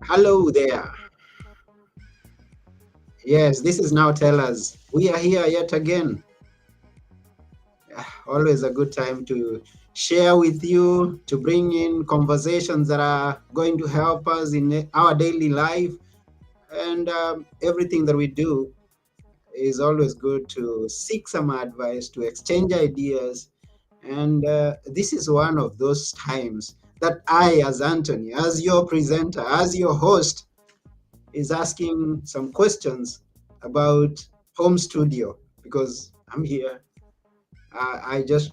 Hello there. Yes, this is Now Tell Us. We are here yet again. Always a good time to share with you, to bring in conversations that are going to help us in our daily life. And everything that we do is always good to seek some advice, to exchange ideas. And this is one of those times that I, as Anthony, as your presenter, as your host, is asking some questions about home studio because I'm here. I just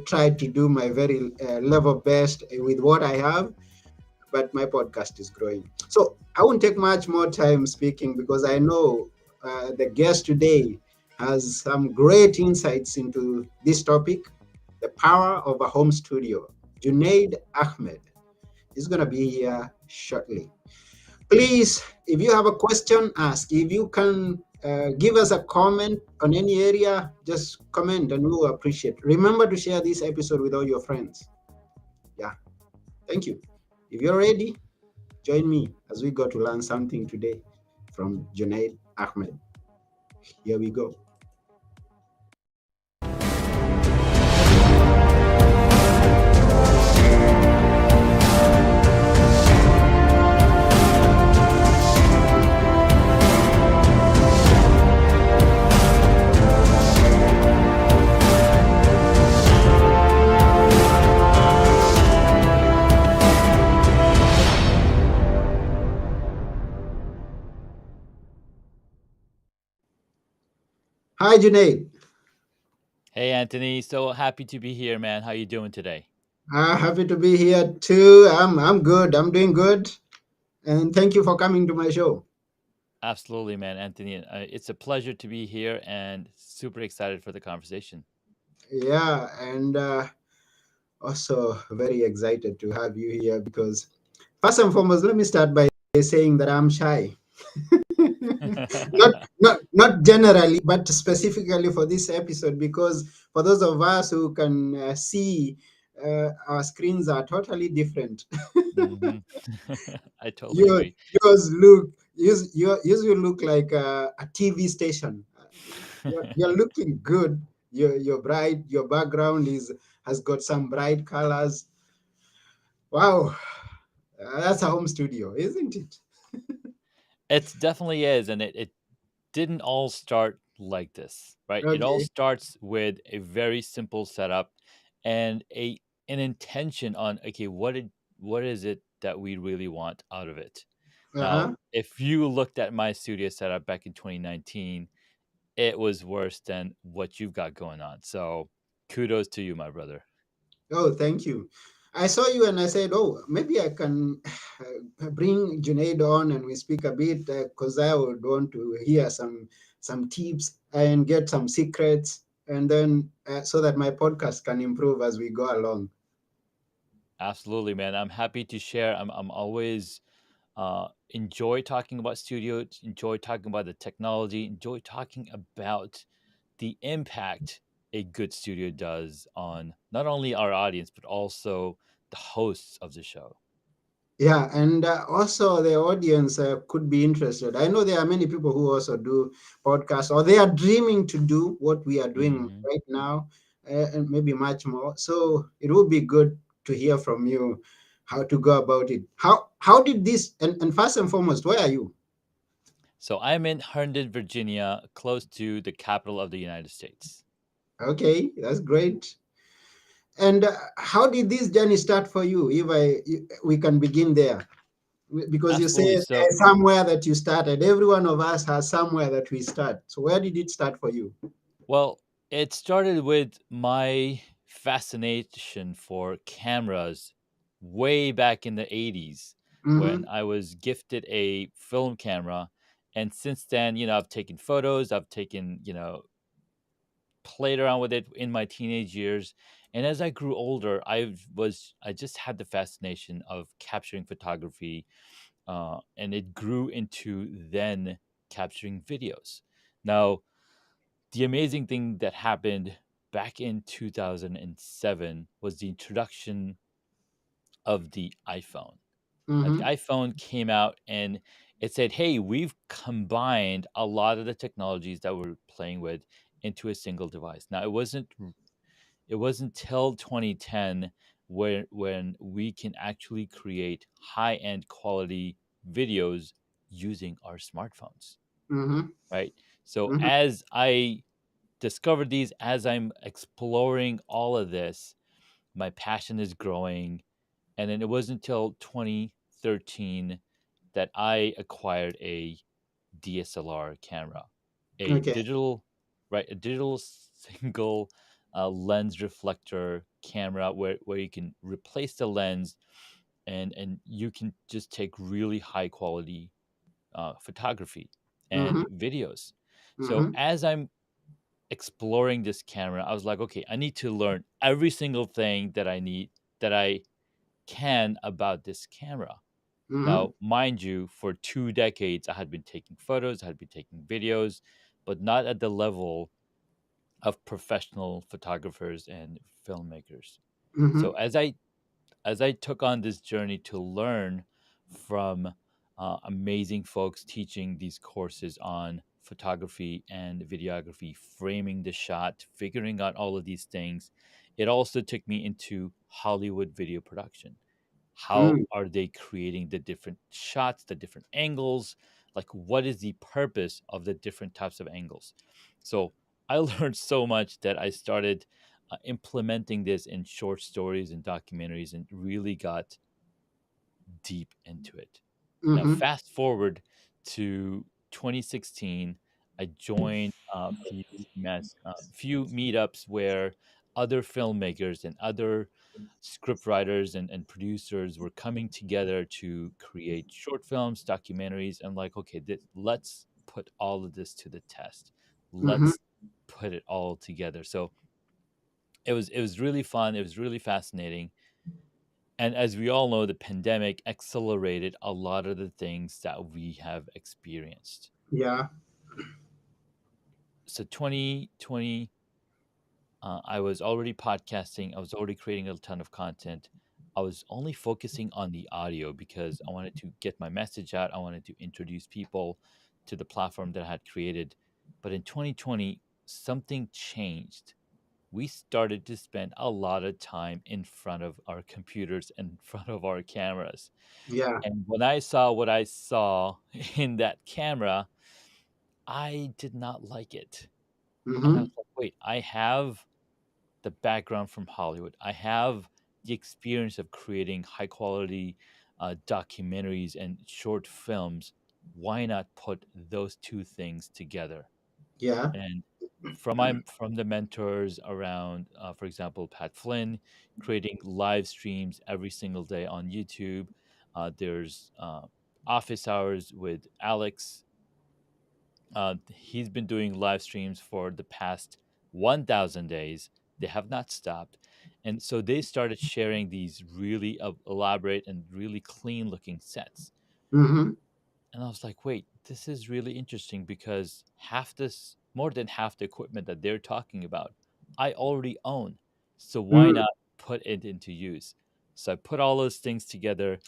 try to do my very level best with what I have, but my podcast is growing. So I won't take much more time speaking because I know the guest today has some great insights into this topic, the power of a home studio. Junaid Ahmed is going to be here shortly. Please, if you have a question, ask. If you can give us a comment on any area, just comment and we will appreciate. Remember to share this episode with all your friends. Yeah, thank you. If you're ready, join me as we go to learn something today from Junaid Ahmed. Here we go. Hi, Junaid. Hey Anthony, so happy to be here, man. How you doing today? Happy to be here too. I'm good. I'm doing good. And thank you for coming to my show. Absolutely, man, Anthony. It's a pleasure to be here and super excited for the conversation. Yeah, and also very excited to have you here because first and foremost, let me start by saying that I'm shy. Not generally, but specifically for this episode, because for those of us who can see, our screens are totally different. hmm I totally Your agree. yours will look like a TV station. You're looking good. You're bright. Your background is has got some bright colors. Wow, that's a home studio, isn't it? It definitely is, and it didn't all start like this, right? It all Okay. starts with a very simple setup and an intention on okay, what is it that we really want out of it? Now, Uh-huh. if you looked at my studio setup back in 2019, it was worse than what you've got going on. So kudos to you, my brother. Oh, thank you. I saw you and I said, oh, maybe I can bring Junaid on and we speak a bit because I would want to hear some tips and get some secrets, and then so that my podcast can improve as we go along. Absolutely, man. I'm happy to share. I'm always enjoy talking about studios, enjoy talking about the technology, enjoy talking about the impact a good studio does on not only our audience but also the hosts of the show. Yeah, and also the audience could be interested. I know there are many people who also do podcasts, or they are dreaming to do what we are doing hmm right now, and maybe much more. So it would be good to hear from you how to go about it. How did this? And first and foremost, where are you? So I'm in Herndon, Virginia, close to the capital of the United States. Okay, that's great. And how did this journey start for you? We can begin there. Because you say Absolutely. So, there's somewhere that you started. Every one of us has somewhere that we start. So where did it start for you? well, it started with my fascination for cameras way back in the 80s when Mm-hmm. I was gifted a film camera. And since then, I've taken photos, I've taken, played around with it in my teenage years. And as I grew older, I just had the fascination of capturing photography, and it grew into then capturing videos. Now, the amazing thing that happened back in 2007 was the introduction of the iPhone. The Mm-hmm. iPhone came out and it said, "Hey, we've combined a lot of the technologies that we're playing with into a single device." Now, it wasn't till 2010 when we can actually create high-end quality videos using our smartphones, Mm-hmm. right? So Mm-hmm. as I discovered these, as I'm exploring all of this, my passion is growing. And then it wasn't until 2013 that I acquired a DSLR camera, a Okay. digital, right, a digital single lens reflector camera where you can replace the lens and you can just take really high quality photography Mm-hmm. and videos. So Mm-hmm. as I'm exploring this camera, I was like, okay, I need to learn every single thing that I can about this camera. Mm-hmm. Now, mind you, for 2 decades, I had been taking photos, I had been taking videos, but not at the level of professional photographers and filmmakers. So Mm-hmm. as I took on this journey to learn from amazing folks teaching these courses on photography and videography, framing the shot, figuring out all of these things, it also took me into Hollywood video production. How Mm. are they creating the different shots, the different angles? Like, what is the purpose of the different types of angles? So, I learned so much that I started implementing this in short stories and documentaries and really got deep into it. Now, Mm-hmm. fast forward to 2016, I joined few meetups where other filmmakers and other script writers and producers were coming together to create short films, documentaries. And like, okay, let's put all of this to the test. Mm-hmm. Let's put it all together. So it was really fun. It was really fascinating. And as we all know, the pandemic accelerated a lot of the things that we have experienced. Yeah. So 2020, I was already podcasting. I was already creating a ton of content. I was only focusing on the audio because I wanted to get my message out. I wanted to introduce people to the platform that I had created. But in 2020, something changed. We started to spend a lot of time in front of our computers, in front of our cameras. Yeah. And when I saw what I saw in that camera, I did not like it. And I Mm-hmm. was like, wait, I have the background from Hollywood. I have the experience of creating high quality documentaries and short films. Why not put those two things together? Yeah. And from the mentors around, for example, Pat Flynn, creating live streams every single day on YouTube. There's office hours with Alex. He's been doing live streams for the past 1,000 days. They have not stopped. And so they started sharing these really elaborate and really clean looking sets. Mm-hmm. And I was like, wait, this is really interesting because more than half the equipment that they're talking about, I already own. So why Mm. not put it into use? So I put all those things together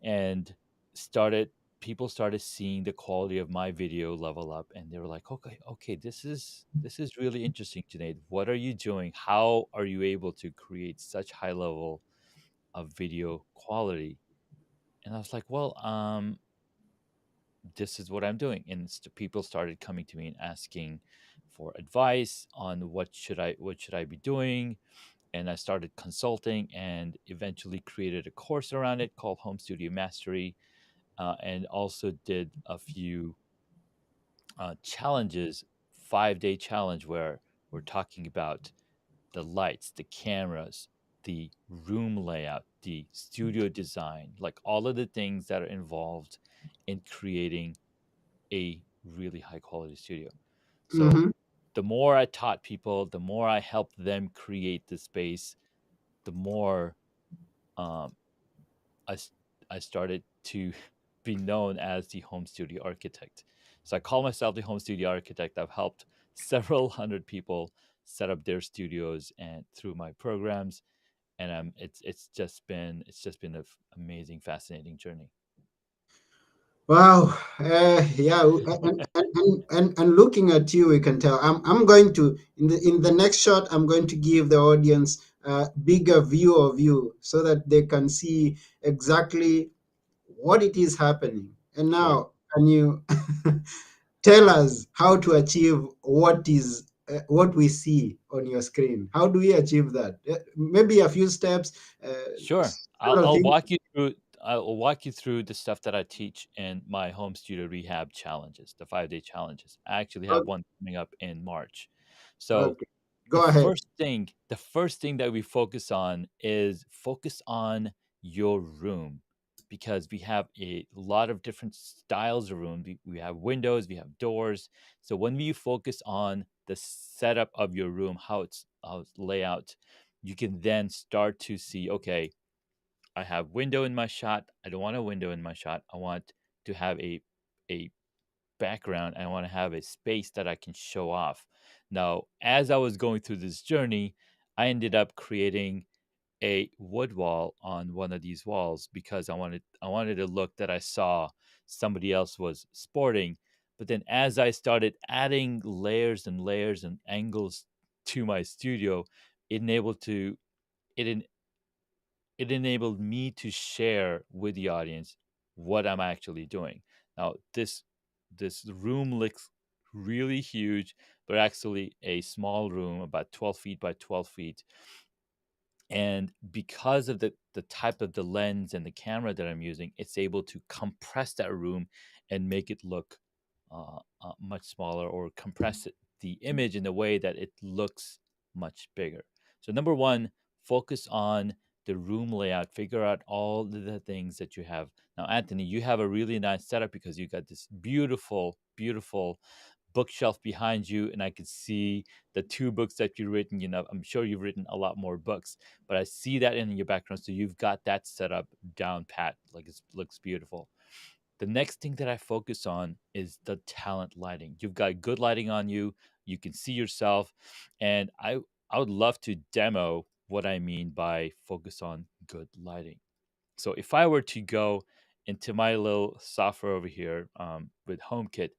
and started people started seeing the quality of my video level up, and they were like, okay, this is really interesting, Junaid. What are you doing? How are you able to create such high level of video quality? And I was like, well, this is what I'm doing. And people started coming to me and asking for advice on what should I be doing. And I started consulting and eventually created a course around it called Home Studio Mastery, and also did a few challenges, 5-day challenge where we're talking about the lights, the cameras, the room layout, the studio design, like all of the things that are involved in creating a really high quality studio. So Mm-hmm. the more I taught people, the more I helped them create the space, the more um, I, s- I started to be known as the home studio architect. So I call myself the home studio architect. I've helped several hundred people set up their studios and through my programs. and it's just been an amazing, fascinating journey. Wow. Yeah. And looking at you, we can tell. I'm going to in the next shot. I'm going to give the audience a bigger view of you so that they can see exactly what it is happening. And Sure. now, can you tell us how to achieve what we see on your screen? How do we achieve that? Maybe a few steps, Sure. several things. I'll walk you through the stuff that I teach in my home studio rehab challenges, the 5-day challenges. I actually have Okay, one coming up in March. So okay. Go ahead. the first thing that we focus on is focus on your room, because we have a lot of different styles of room. We have windows, we have doors. So when you focus on the setup of your room, how it's layout, you can then start to see, okay, I have window in my shot. I don't want a window in my shot. I want to have a background. I want to have a space that I can show off. Now, as I was going through this journey, I ended up creating a wood wall on one of these walls because I wanted a look that I saw somebody else was sporting. But then as I started adding layers and layers and angles to my studio, it enabled to it it enabled me to share with the audience what I'm actually doing. Now, this room looks really huge, but actually a small room, about 12 feet by 12 feet. And because of the type of the lens and the camera that I'm using, it's able to compress that room and make it look much smaller, or compress the image in a way that it looks much bigger. So number one, focus on the room layout. Figure out all the things that you have. Now, Anthony, you have a really nice setup because you got this beautiful, beautiful bookshelf behind you, and I could see the two books that you've written. You know, I'm sure you've written a lot more books, but I see that in your background. So you've got that set up down pat, like it looks beautiful. The next thing that I focus on is the talent lighting. You've got good lighting on you. You can see yourself, and I would love to demo what I mean by focus on good lighting. So if I were to go into my little software over here with HomeKit,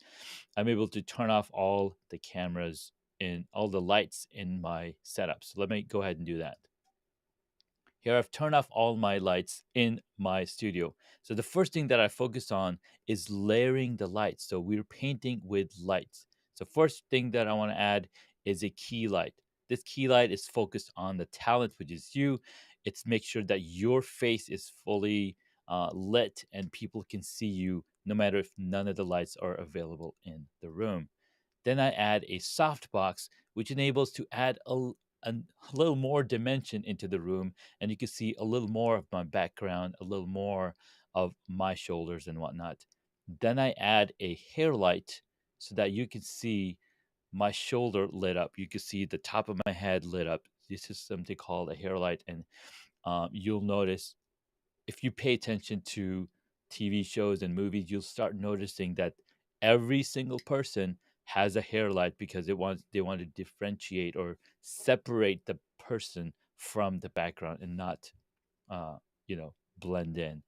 I'm able to turn off all the cameras and all the lights in my setup. So let me go ahead and do that. Here I've turned off all my lights in my studio. So the first thing that I focus on is layering the lights. So we're painting with lights. So first thing that I want to add is a key light. This key light is focused on the talent, which is you. It's make sure that your face is fully lit and people can see you no matter if none of the lights are available in the room. Then I add a softbox, which enables to add a little more dimension into the room, and you can see a little more of my background, a little more of my shoulders and whatnot. Then I add a hair light so that you can see my shoulder lit up. You can see the top of my head lit up. This is something called a hair light, and you'll notice if you pay attention to TV shows and movies, you'll start noticing that every single person has a hair light because they want to differentiate or separate the person from the background and not blend in.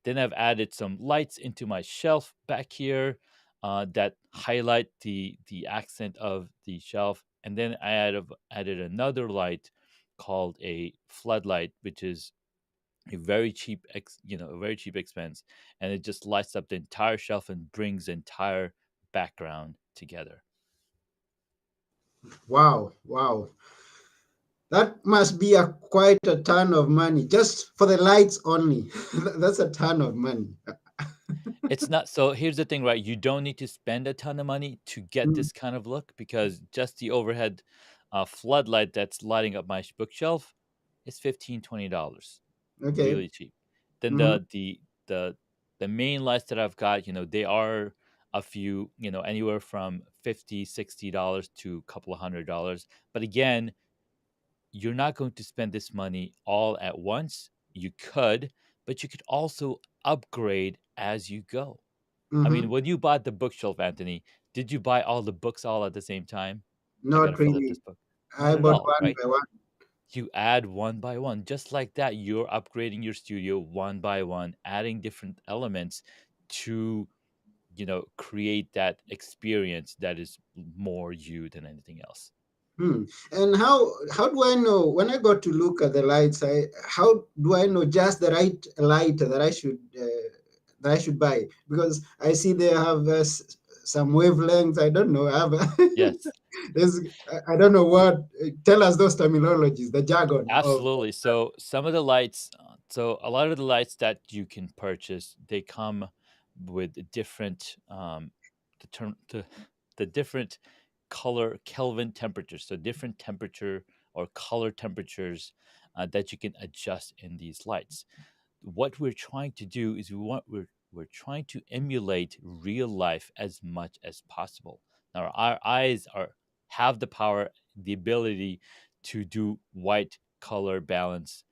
Then I've added some lights into my shelf back here that highlight the accent of the shelf. And then added another light called a floodlight, which is a very cheap a very cheap expense, and it just lights up the entire shelf and brings the entire background together. Wow, wow. That must be quite a ton of money just for the lights only. That's a ton of money. It's not, so here's the thing, right? You don't need to spend a ton of money to get Mm, this kind of look, because just the overhead floodlight that's lighting up my bookshelf is $15-$20, okay. really cheap. Then Hmm. the main lights that I've got, they are a few, anywhere from $50-$60 to a couple of $100. But again, you're not going to spend this money all at once. You could, but you could also upgrade as you go. I mean, Hmm. when you bought the bookshelf, Anthony, did you buy all the books all at the same time? I gotta Not fill up really. this book. Not I at bought all, one right? by one. You add one by one, just like that. You're upgrading your studio one by one, adding different elements to, create that experience that is more you than anything else. Hmm. And how do I know when I go to look at the lights? How do I know just the right light that I should buy? Because I see they have some wavelengths. I don't know. I have Yes. there's I don't know what. Tell us those terminologies, the jargon of. Absolutely. So some of the lights, so a lot of the lights that you can purchase, they come with different, the different color Kelvin temperatures. So different temperature or color temperatures that you can adjust in these lights. What we're trying to do is we're trying to emulate real life as much as possible. Now our eyes are have the power, the ability to do white color balance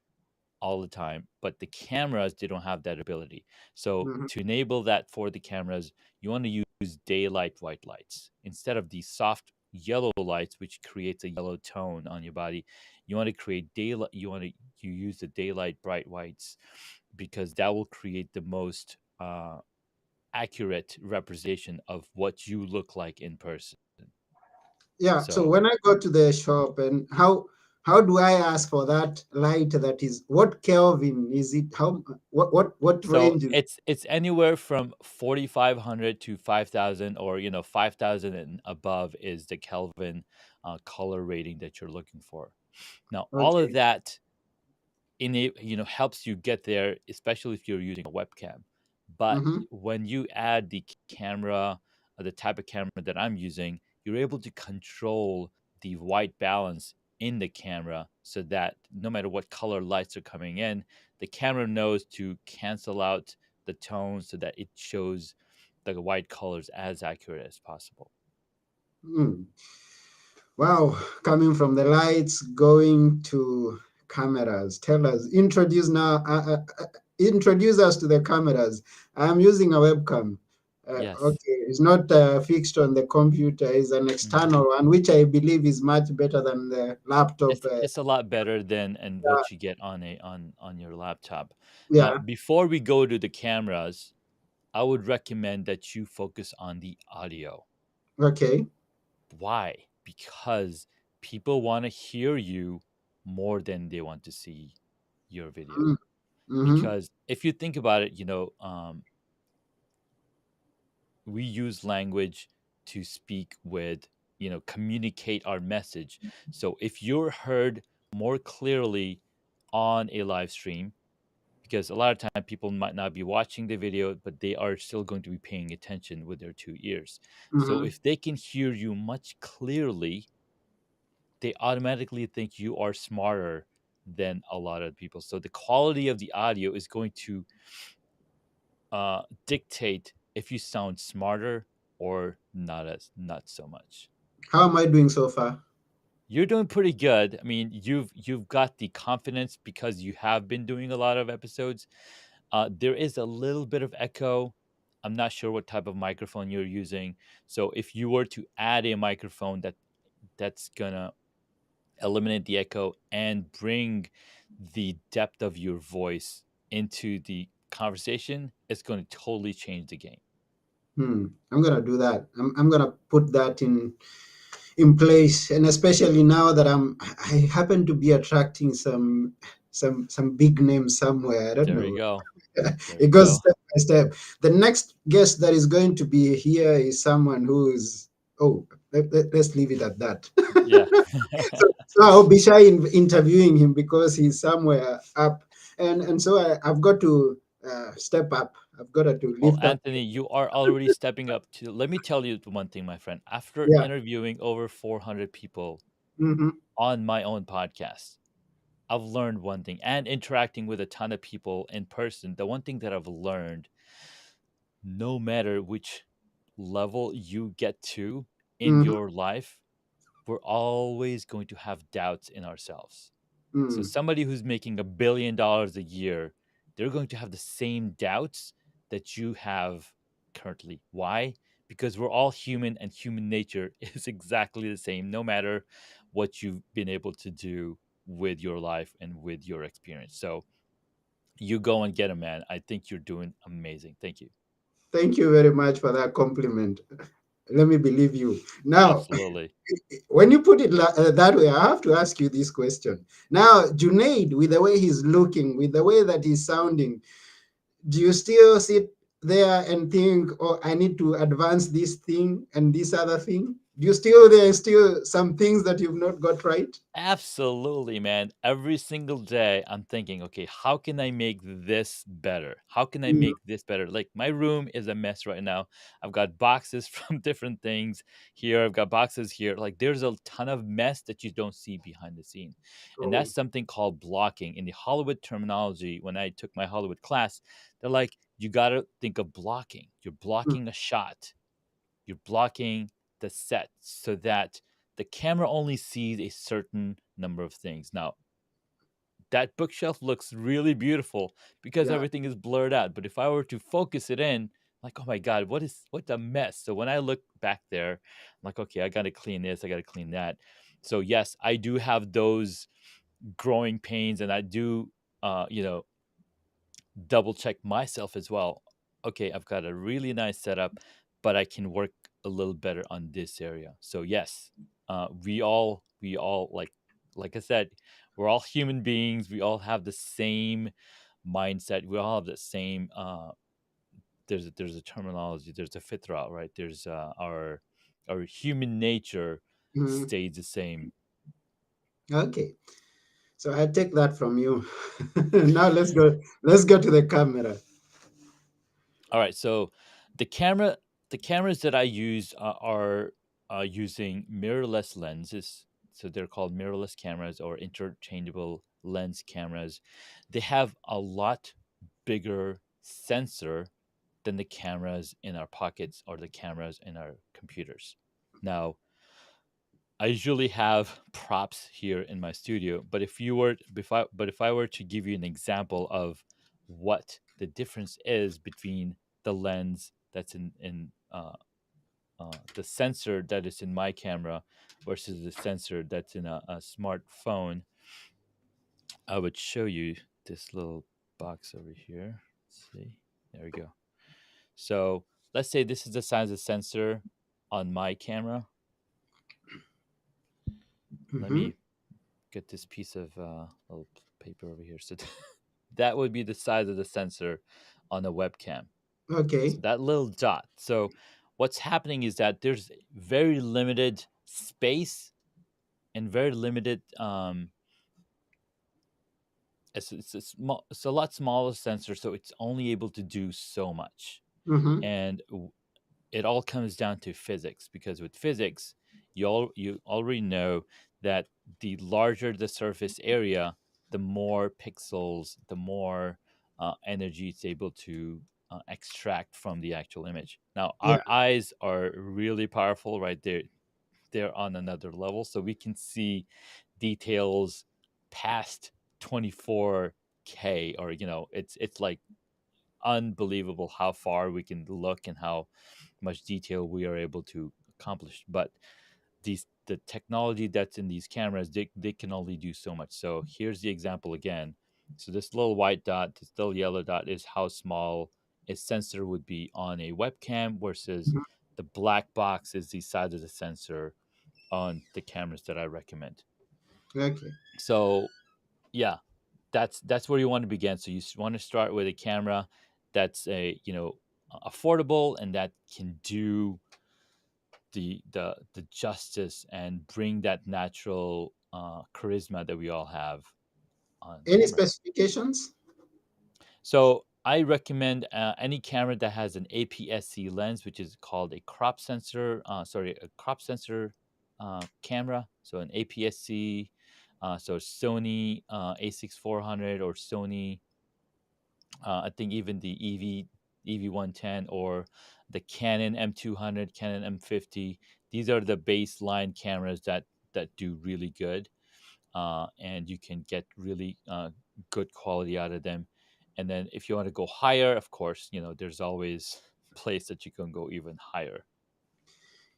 all the time, but the cameras, they don't have that ability. So Mhm. to enable that for the cameras, you want to use daylight white lights instead of the soft yellow lights, which creates a yellow tone on your body. You want to create daylight. You use the daylight bright whites because that will create the most accurate representation of what you look like in person. Yeah. So So when I go to the shop, and how do I ask for that light? That is what Kelvin is it? How what So range? it's anywhere from 4,500 to 5,000, or 5,000 and above is the Kelvin color rating that you're looking for. Now, all of Okay. that helps you get there, especially if you're using a webcam. But Mm-hmm. when you add the camera, the type of camera that I'm using, you're able to control the white balance in the camera so that no matter what color lights are coming in, the camera knows to cancel out the tone so that it shows the white colors as accurate as possible. Mm. Wow, coming from the lights, going to cameras. Tell us, introduce us to the cameras. I'm using a webcam. Yes. Okay, it's not fixed on the computer. It's an Mhm. external one, which I believe is much better than the laptop. It's a lot better than and what you get on your laptop. Now, Yeah. before we go to the cameras, I would recommend that you focus on the audio. Okay. Why? Because people want to hear you more than they want to see your video. Mm-hmm. Because if you think about it, we use language to speak with, communicate our message. So if you're heard more clearly on a live stream, because a lot of time people might not be watching the video, but they are still going to be paying attention with their two ears. So Mm-hmm. if they can hear you much clearly, they automatically think you are smarter than a lot of people. So the quality of the audio is going to dictate if you sound smarter or not so much. How am I doing so far? You're doing pretty good. I mean, you've got the confidence because you have been doing a lot of episodes. There is a little bit of echo. I'm not sure what type of microphone you're using. So if you were to add a microphone that's gonna eliminate the echo and bring the depth of your voice into the conversation, it's going to totally change the game. I'm gonna do that. I'm gonna put that in place, and especially now that I happen to be attracting some big names somewhere. I don't There you know. go. There It you goes go. step by step. The next guest that is going to be here is someone who's, oh, let's leave it at that. Yeah. So I'll be shy in interviewing him because he's somewhere up, and so I've got to step up. I've got to Well, lift up. Anthony, you are already stepping up to. Let me tell you one thing, my friend. After Yeah. interviewing over 400 people Hmm. on my own podcast, I've learned one thing, and interacting with a ton of people in person. The one thing that I've learned, no matter which level you get to in Hmm. your life, we're always going to have doubts in ourselves. So Mm. somebody who's making $1 billion a year, they're going to have the same doubts that you have currently. Why? Because we're all human and human nature is exactly the same, no matter what you've been able to do. with your life and with your experience. So you go and get a man. I think you're doing amazing. Thank you. Thank you very much for that compliment. Let me believe you. Now, Absolutely. when you put it that way, I have to ask you this question. Now, Junaid, with the way he's looking, with the way that he's sounding, do you still sit there and think, oh, I need to advance this thing and this other thing? Do you still, there are still some things that you've not got right? Absolutely, man. Every single day, I'm thinking, okay, how can I make this better? How can I Mhm. make this better? Like, my room is a mess right now. I've got boxes from different things here. I've got boxes here. Like, there's a ton of mess that you don't see behind the scene. And Oh, that's something called blocking. In the Hollywood terminology, when I took my Hollywood class, they're like, you got to think of blocking. You're mm, blocking a shot, you're blocking the set so that the camera only sees a certain number of things. Now, that bookshelf looks really beautiful because yeah. everything is blurred out. But if I were to focus it in, like, oh my God, what's a mess? So when I look back there, I'm like, okay, I gotta clean this, I gotta clean that. So yes, I do have those growing pains, and I do double check myself as well. Okay, I've got a really nice setup, but I can work a little better on this area. So yes, we all like I said, we're all human beings. We all have the same mindset. We all have the same. There's a terminology. There's a fitra, right? There's our human nature Mhm. stays the same. Okay. So I take that from you. Now let's go. Let's go to the camera. All right, so the camera, the cameras that I use are using mirrorless lenses. So they're called mirrorless cameras or interchangeable lens cameras. They have a lot bigger sensor than the cameras in our pockets or the cameras in our computers. Now, I usually have props here in my studio, but if I were to give you an example of what the difference is between the lens that's in the sensor that is in my camera versus the sensor that's in a smartphone, I would show you this little box over here. Let's see, there we go. So let's say this is the size of sensor on my camera. Let Hmm. me get this piece of little paper over here. So that would be the size of the sensor on a webcam. So Okay. that little dot. So what's happening is that there's very limited space and very limited. It's a lot smaller sensor, so it's only able to do so much. Hmm. And it all comes down to physics because with physics, you already know that the larger the surface area, the more pixels, the more energy it's able to extract from the actual image. Now, Yeah. our eyes are really powerful, right? They're on another level, so we can see details past 24K, or it's like unbelievable how far we can look and how much detail we are able to accomplish. But the technology that's in these cameras, they can only do so much. So here's the example again. So this little white dot, this little yellow dot is how small a sensor would be on a webcam versus Mhm. the black box is the size of the sensor on the cameras that I recommend. Okay. So yeah, that's where you want to begin. So want to start with a camera that's a affordable and that can do the justice and bring that natural charisma that we all have on Any camera. specifications? So I recommend any camera that has an APS-C lens, which is called a crop sensor. A crop sensor camera. So an APS-C. So Sony A6400 or Sony. I think even the EV110 or the Canon M200, Canon M50. These are the baseline cameras that do really good, and you can get really good quality out of them. And then if you want to go higher, of course, there's always place that you can go even higher.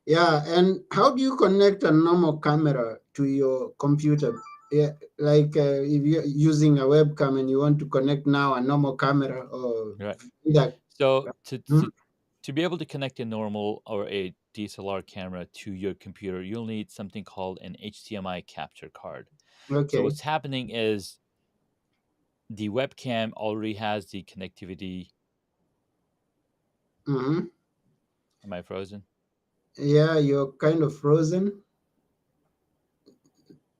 Yeah. And how do you connect a normal camera to your computer? Yeah, like if you're using a webcam and you want to connect now a normal camera or Right. either. So Mhm. to be able to connect a normal or a DSLR camera to your computer, you'll need something called an HDMI capture card. So Okay. what's happening is the webcam already has the connectivity. Mm-hmm. Am I frozen? Yeah, you're kind of frozen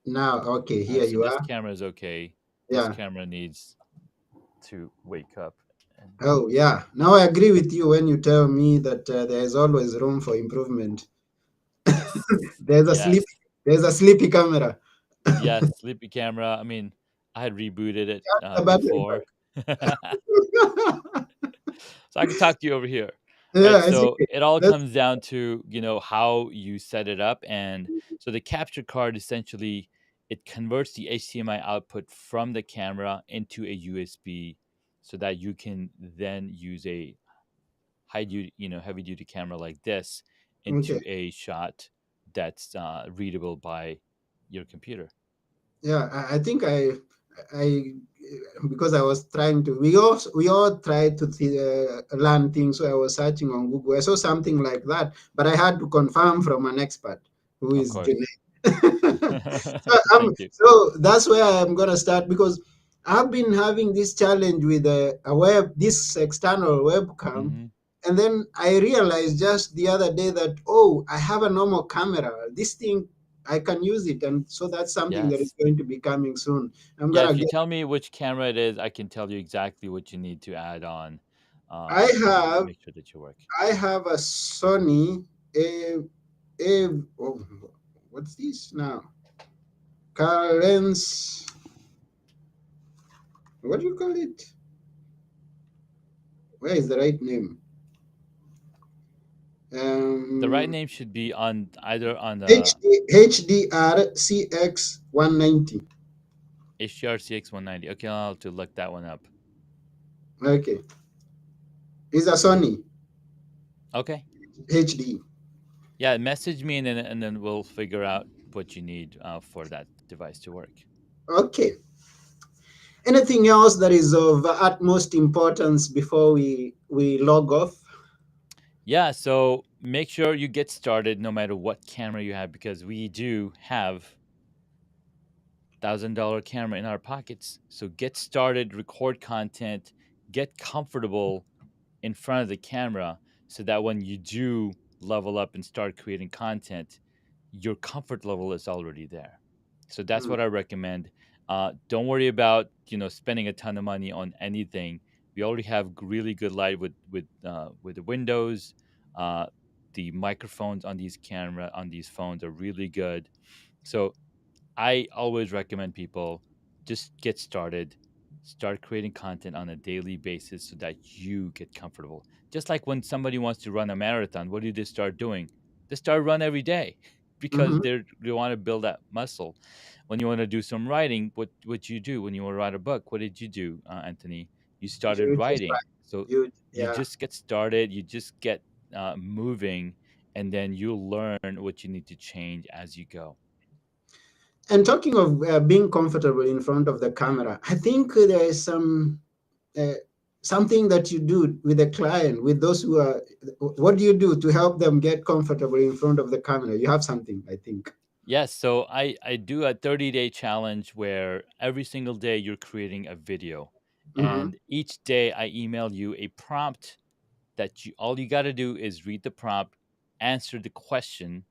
now. Okay, All here right, so you this are. camera is okay. This Yeah. camera needs to wake up. And Oh, yeah. Now I agree with you when you tell me that there is always room for improvement. There's a yes, sleep. There's a sleepy camera. yes, sleepy camera. I mean, I had rebooted it The battery before. pack. So I can talk to you over here. Right. Yeah, I see. So it all That's comes down to, how you set it up. And so the capture card essentially it converts the HDMI output from the camera into a USB so that you can then use a high duty, heavy duty camera like this okay. into a shot that's readable by your computer. Yeah, I think I, because I was trying to, we all tried to learn things. So I was searching on Google. I saw something like that, but I had to confirm from an expert who Of is course. Junaid. Thank you. So that's where I'm gonna start because I've been having this challenge with this external webcam, Hmm. and then I realized just the other day that, oh, I have a normal camera. This thing I can use it, and so that's something that is Yes. going to be coming soon. I'm Yeah, gonna if you get. tell me which camera it is, I can tell you exactly what you need to add on I to have make sure that you work. I have a Sony a oh, what's this now? Currents. What do you call it? Where is the right name? The right Um, name should be on either on the HDR CX 190. HRCX 190. Okay, I'll have to look that one up. Okay, it's a Sony Okay. HD. Yeah, message me and then we'll figure out what you need for that device to work. Okay. Anything else that is of utmost importance before we log off? Yeah, so make sure you get started no matter what camera you have because we do have $1,000 camera in our pockets. So get started, record content, get comfortable in front of the camera so that when you do level up and start creating content, your comfort level is already there. So that's Hmm. what I recommend. Don't worry about spending a ton of money on anything. We already have really good light with the windows. Uh, the microphones on these phones are really good. So I always recommend people just get started, start creating content on a daily basis so that you get comfortable. Just like when somebody wants to run a marathon, what do they start doing? They start run every day because Mm-hmm. they want to build that muscle. When you want to do some writing, what you do when you want to write a book? What did you do, Anthony? You started You just writing. So you you yeah. just get started, you just get moving, and then you'll learn what you need to change as you go. And talking of being comfortable in front of the camera, I think there is uh, something that you do with the client, with those who are. What do you do to help them get comfortable in front of the camera? You have something, I think. Yes, so I do a 30-day challenge where every single day you're creating a video. Mm-hmm. And each day I email you a prompt that all you got to do is read the prompt, answer the question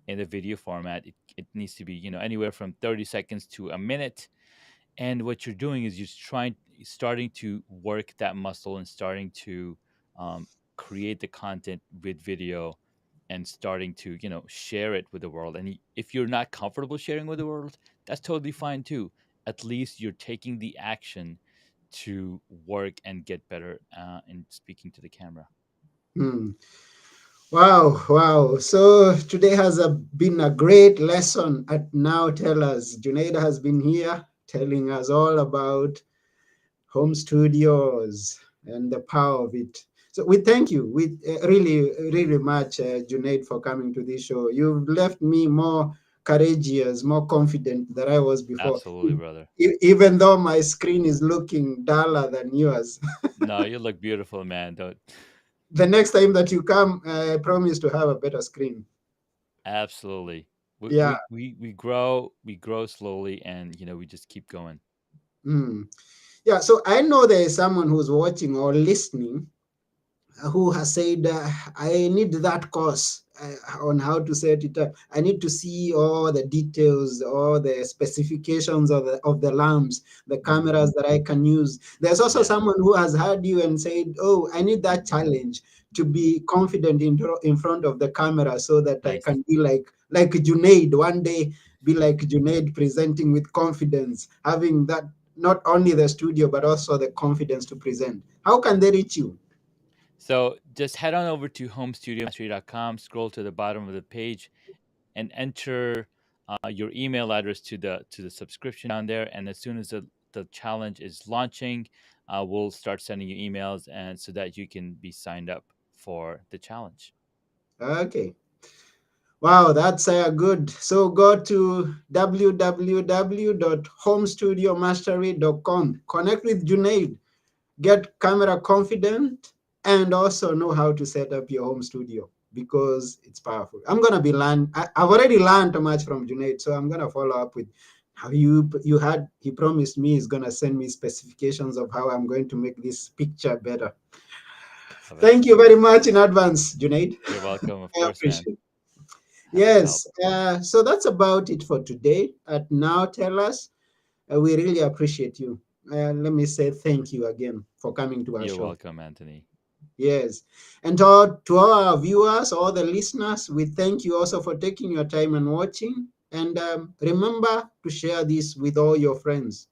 in the video format. It needs to be, anywhere from 30 seconds to a minute. And what you're doing is starting to work that muscle and starting to um, create the content with video and starting to share it with the world. And if you're not comfortable sharing with the world, that's totally fine too. At least you're taking the action to work and get better in speaking to the camera. Hmm. Wow, wow. So today been a great lesson at Now Tell Us. Junaid has been here telling us all about home studios and the power of it. So we thank you. We really, really much, Junaid, for coming to this show. You've left me more courageous, more confident than I was before, Absolutely, brother. even though my screen is looking duller than yours. No, you look beautiful, man. Don't. The next time that you come, I promise to have a better screen. Absolutely. We, Yeah. we we we grow, we grow slowly, and we just keep going. Mm. Yeah. So I know there is someone who's watching or listening who has said, I need that course on how to set it up. I need to see all the details, all the specifications of the lamps, the Hmm. cameras that I can use. There's also Yeah, someone who has heard you and said, oh, I need that challenge to be confident in front of the camera so that I nice. can be like Junaid one day, be like Junaid, presenting with confidence, having that not only the studio but also the confidence to present. How can they reach you? So just head on over to homestudiomastery.com, scroll to the bottom of the page, and enter your email address to the subscription down there. And as soon as the challenge is launching, we'll start sending you emails, and so that you can be signed up for the challenge. Okay. Wow, that's good. So go to www.homestudiomastery.com. Connect with Junaid, get camera confident, and also know how to set up your home studio because it's powerful. I'm gonna be learn. I've already learned too much from Junaid, so I'm gonna follow up with how you had. He promised me he's gonna send me specifications of how I'm going to make this picture better. Love it. Thank you very much in advance, Junaid. You're welcome, of I course, man. appreciate it. Happy to help. Yes, so that's about it for today. At Now Tell Us, we really appreciate you. Let me say thank you again for coming to our You're show. welcome, Anthony. Yes, and to all our viewers, all the listeners, we thank you also for taking your time and watching. And remember to share this with all your friends.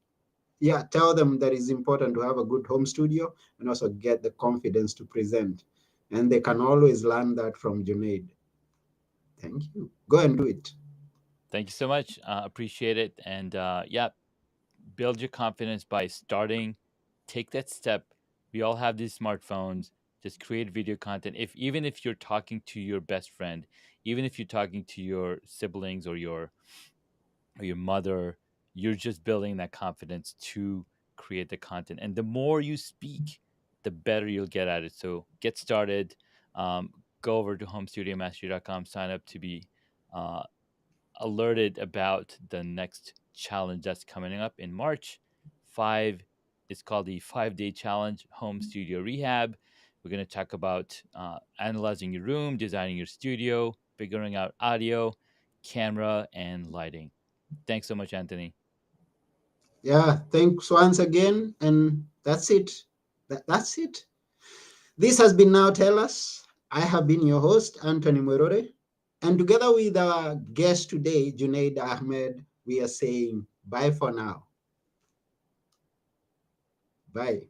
Yeah, tell them that it's important to have a good home studio and also get the confidence to present. And they can always learn that from Junaid. Thank you. Go and do it. Thank you so much. Appreciate it. And yeah, build your confidence by starting. Take that step. We all have these smartphones. Just create video content. If even if you're talking to your best friend, even if you're talking to your siblings or your mother, you're just building that confidence to create the content. And the more you speak, the better you'll get at it. So get started. Um, Go over to homestudiomastery.com, sign up to be uh, alerted about the next challenge that's coming up in March. Five, it's called the 5 Day Challenge Home Studio Rehab. We're going to talk about analyzing your room, designing your studio, figuring out audio, camera, and lighting. Thanks so much, Anthony. Yeah, thanks once again. And that's it. That's it. This has been Now Tell Us. I have been your host, Anthony Mwerore. And together with our guest today, Junaid Ahmed, we are saying bye for now. Bye.